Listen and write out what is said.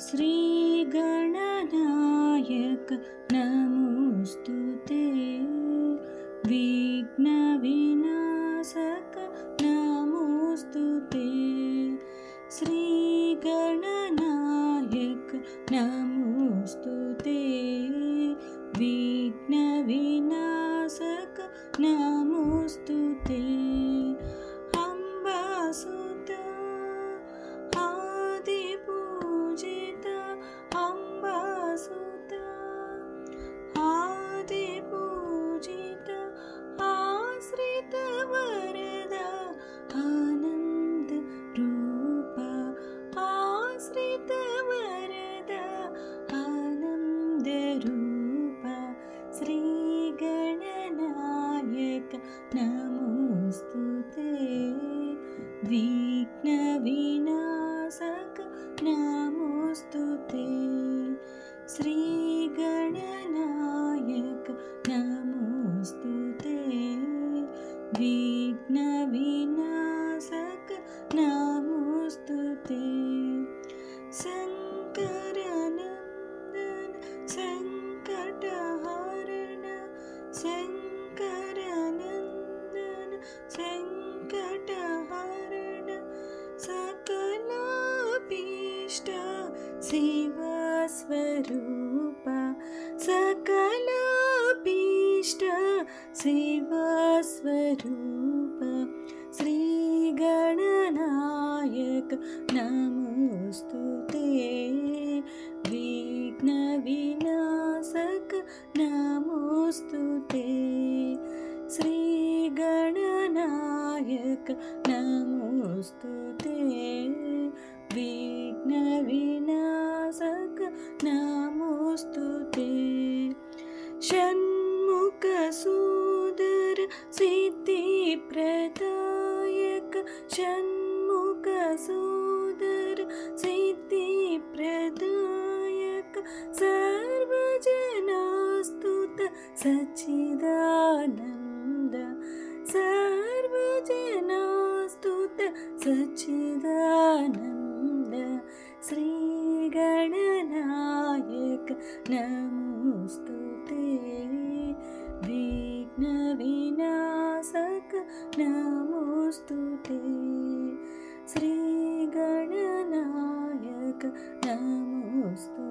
श्रीगणनायक नमोस्तुते। विघ्नविनाशक नमोस्तुते। श्रीगणनायक नमोस्तुते। विघ्नविनाशक नमोस्तुते। अम्बासुत आदिपूजित अम्बासुत आदिपूजित आश्रित वरद आनंद रूप आश्रित वरद आनंद रूप श्रीगणनायक नमोस्तुते। विघ्नविनाशक नमोस्तुते। श्रीगणनायक नमोस्तुते। विघ्नविनाशक नमोस्तुते। शंकरनंदन संकटहरण शंकरनंदन संकटहरण सकलाभीष्ट शिवस्वरूप सकलाभीष्ट शिवस्वरूप श्रीगणनायक नमोस्तुते। विघ्नविनाशक नमोस्तुते। श्रीगणनायक नमोस्तुते। विघ्नविनाशक नमोस्तुते। षण्मुखसूदर सिद्धिप्रदायक षण्मुखसूदर सिद्धिप्रदायक सर्वजनास्तुत सच्चिदानंद सर्वजनास्तुत सच्चिदानंद श्रीगणनायक नमोस्तुते। विघ्नविनाशक नमोस्तुते। श्रीगणनायक नमोस्तुते।